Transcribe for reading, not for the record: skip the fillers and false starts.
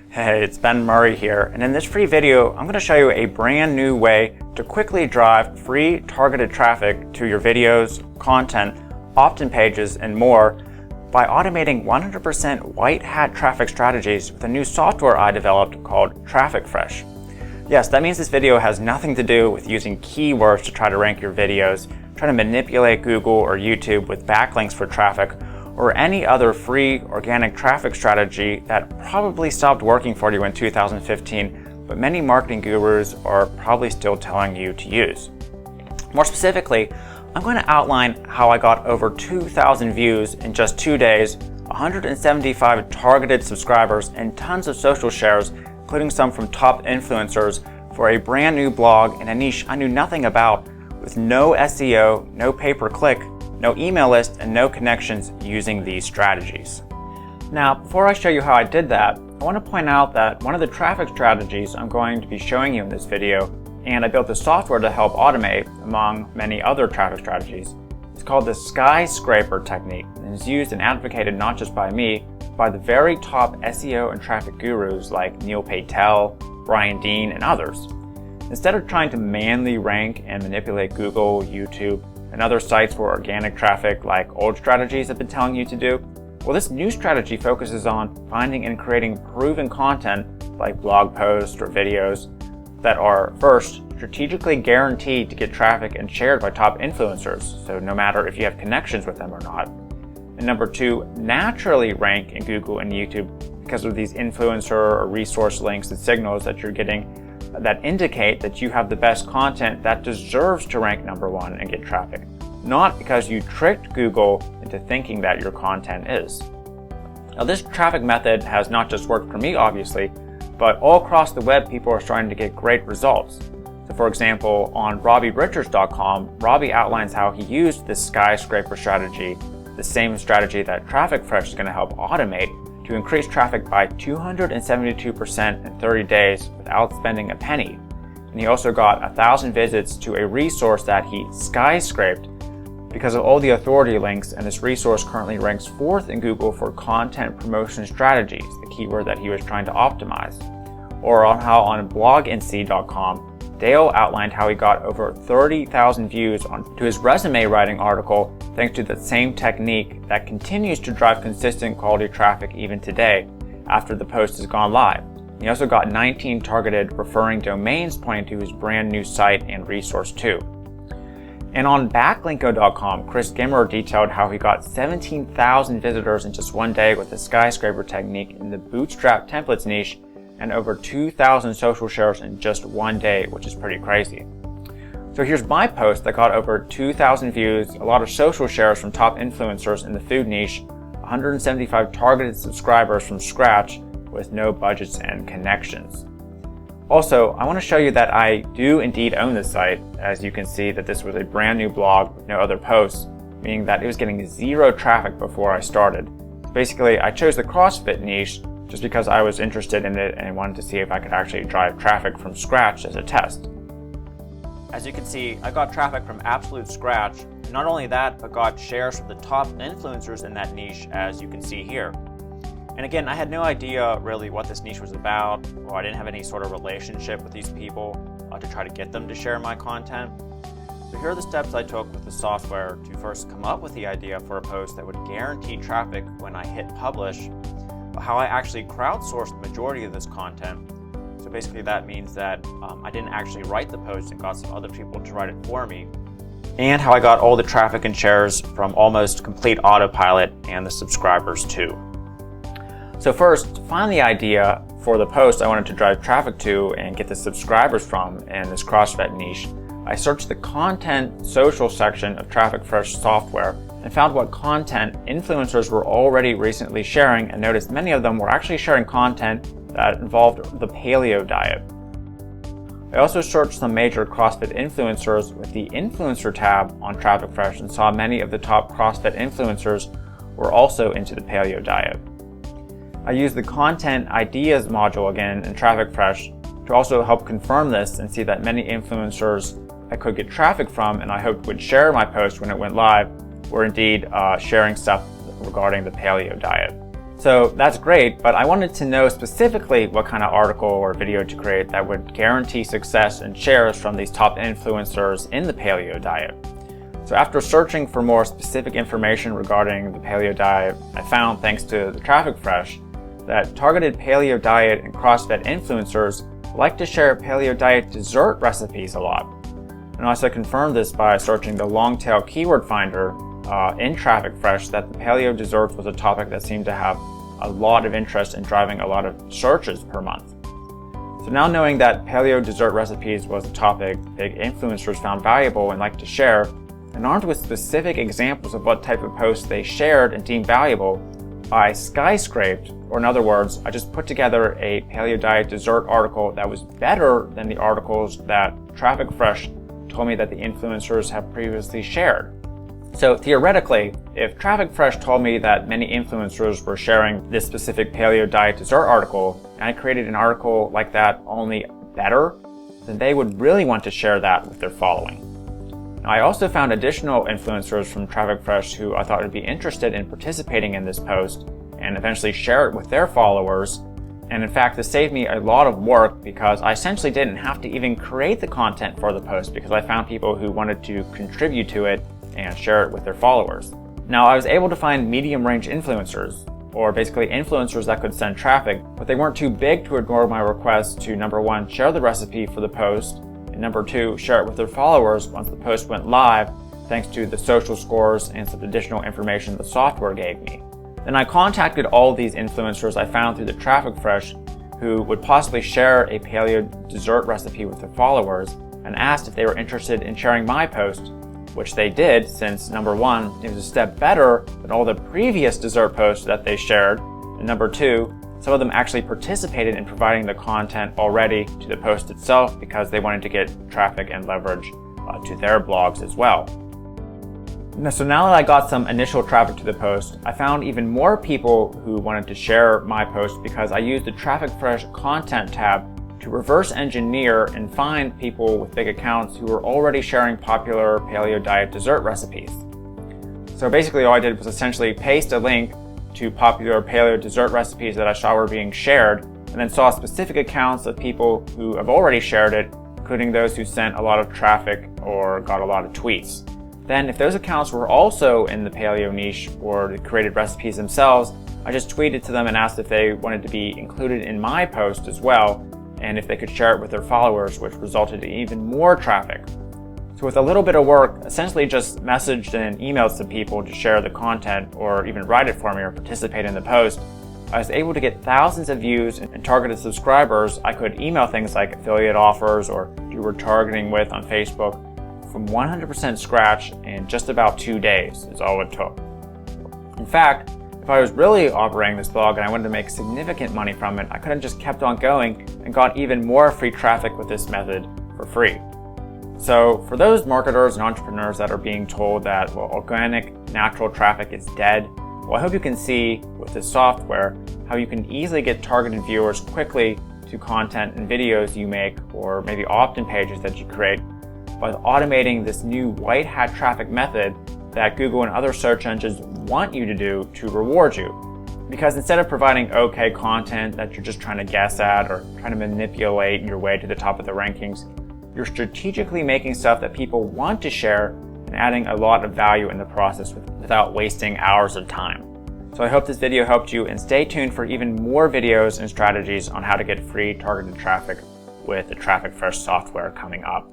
Hey, it's Ben Murray here, and in this free video, I'm going to show you a brand new way to quickly drive free targeted traffic to your videos, content, opt-in pages, and more by automating 100% white hat traffic strategies with a new software I developed called Traffic Fresh. Yes, that means this video has nothing to do with using keywords to try to rank your videos, trying to manipulate Google or YouTube with backlinks for traffic, or any other free organic traffic strategy that probably stopped working for you in 2015, but many marketing gurus are probably still telling you to use. More specifically, I'm going to outline how I got over 2,000 views in just 2 days, 175 targeted subscribers, and tons of social shares, including some from top influencers, for a brand new blog in a niche I knew nothing about, with no SEO, no pay-per-click, no email list, and no connections using these strategies. Now, before I show you how I did that, I want to point out that one of the traffic strategies I'm going to be showing you in this video, and I built the software to help automate among many other traffic strategies, is called the skyscraper technique, and is used and advocated not just by me, but by the very top SEO and traffic gurus like Neil Patel, Brian Dean, and others. Instead of trying to manually rank and manipulate Google, YouTube, and other sites for organic traffic like old strategies have been telling you to do, well, this new strategy focuses on finding and creating proven content like blog posts or videos that are, first, strategically guaranteed to get traffic and shared by top influencers, so no matter if you have connections with them or not. And number two, naturally rank in Google and YouTube because of these influencer or resource links and signals that you're getting that indicate that you have the best content that deserves to rank #1 and get traffic, not because you tricked Google into thinking that your content is. Now, this traffic method has not just worked for me, obviously, but all across the web, people are starting to get great results. So for example, on RobbieRichards.com, Robbie outlines how he used this skyscraper strategy, the same strategy that Traffic Fresh is going to help automate, to increase traffic by 272% in 30 days without spending a penny. And he also got 1,000 visits to a resource that he skyscraped because of all the authority links, and this resource currently ranks 4th in Google for content promotion strategies, the keyword that he was trying to optimize. Or on how on blognc.com, Dale outlined how he got over 30,000 views to his resume writing article thanks to the same technique that continues to drive consistent quality traffic even today after the post has gone live. He also got 19 targeted referring domains pointing to his brand new site and resource too. And on backlinko.com, Chris Gimmer detailed how he got 17,000 visitors in just 1 day with the skyscraper technique in the bootstrap templates niche, and over 2,000 social shares in just 1 day, which is pretty crazy. So here's my post that got over 2,000 views, a lot of social shares from top influencers in the food niche, 175 targeted subscribers from scratch with no budgets and connections. Also, I want to show you that I do indeed own this site, as you can see that this was a brand new blog with no other posts, meaning that it was getting 0 traffic before I started. Basically, I chose the CrossFit niche just because I was interested in it and wanted to see if I could actually drive traffic from scratch as a test. As you can see, I got traffic from absolute scratch, and not only that, but got shares from the top influencers in that niche, as you can see here. And again, I had no idea really what this niche was about, or I didn't have any sort of relationship with these people to try to get them to share my content. So here are the steps I took with the software to first come up with the idea for a post that would guarantee traffic when I hit publish, how I actually crowdsourced the majority of this content. So basically that means that I didn't actually write the post and got some other people to write it for me. And how I got all the traffic and shares from almost complete autopilot and the subscribers too. So first, to find the idea for the post I wanted to drive traffic to and get the subscribers from in this CrossFit niche, I searched the content social section of Traffic Fresh software and found what content influencers were already recently sharing, and noticed many of them were actually sharing content that involved the paleo diet. I also searched some major CrossFit influencers with the Influencer tab on Traffic Fresh and saw many of the top CrossFit influencers were also into the paleo diet. I used the Content Ideas module again in Traffic Fresh to also help confirm this and see that many influencers I could get traffic from and I hoped would share my post when it went live were indeed sharing stuff regarding the paleo diet. So that's great, but I wanted to know specifically what kind of article or video to create that would guarantee success and shares from these top influencers in the paleo diet. So after searching for more specific information regarding the paleo diet, I found, thanks to the Traffic Fresh, that targeted paleo diet and cross-fed influencers like to share paleo diet dessert recipes a lot. And I also confirmed this by searching the long tail keyword finder in Traffic Fresh that the paleo desserts was a topic that seemed to have a lot of interest in driving a lot of searches per month. So now knowing that paleo dessert recipes was a topic big influencers found valuable and liked to share, and armed with specific examples of what type of posts they shared and deemed valuable, I skyscraped, or in other words, I just put together a paleo diet dessert article that was better than the articles that Traffic Fresh told me that the influencers have previously shared. So theoretically, if Traffic Fresh told me that many influencers were sharing this specific paleo diet dessert article, and I created an article like that only better, then they would really want to share that with their following. Now, I also found additional influencers from Traffic Fresh who I thought would be interested in participating in this post and eventually share it with their followers. And in fact, this saved me a lot of work because I essentially didn't have to even create the content for the post because I found people who wanted to contribute to it and share it with their followers. Now, I was able to find medium-range influencers, or basically influencers that could send traffic, but they weren't too big to ignore my request to, number one, share the recipe for the post, and number two, share it with their followers once the post went live, thanks to the social scores and some additional information the software gave me. Then I contacted all of these influencers I found through the Traffic Fresh who would possibly share a paleo dessert recipe with their followers and asked if they were interested in sharing my post, which they did, since number one, it was a step better than all the previous dessert posts that they shared, and number two, some of them actually participated in providing the content already to the post itself because they wanted to get traffic and leverage to their blogs as well. So now that I got some initial traffic to the post, I found even more people who wanted to share my post because I used the Traffic Fresh content tab to reverse engineer and find people with big accounts who were already sharing popular paleo diet dessert recipes. So basically all I did was essentially paste a link to popular paleo dessert recipes that I saw were being shared, and then saw specific accounts of people who have already shared it, including those who sent a lot of traffic or got a lot of tweets. Then if those accounts were also in the paleo niche or the created recipes themselves, I just tweeted to them and asked if they wanted to be included in my post as well, and if they could share it with their followers, which resulted in even more traffic. So with a little bit of work, essentially just messaged and emailed some people to share the content or even write it for me or participate in the post, I was able to get thousands of views and targeted subscribers I could email things like affiliate offers or do retargeting with on Facebook from 100% scratch in just about 2 days is all it took. In fact, if I was really operating this blog and I wanted to make significant money from it, I could have just kept on going and got even more free traffic with this method for free. So for those marketers and entrepreneurs that are being told that, well, organic, natural traffic is dead, well, I hope you can see with this software how you can easily get targeted viewers quickly to content and videos you make, or maybe opt-in pages that you create, by automating this new white hat traffic method that Google and other search engines want you to do to reward you. Because instead of providing okay content that you're just trying to guess at or trying to manipulate your way to the top of the rankings, you're strategically making stuff that people want to share and adding a lot of value in the process without wasting hours of time. So I hope this video helped you, and stay tuned for even more videos and strategies on how to get free targeted traffic with the Traffic Fresh software coming up.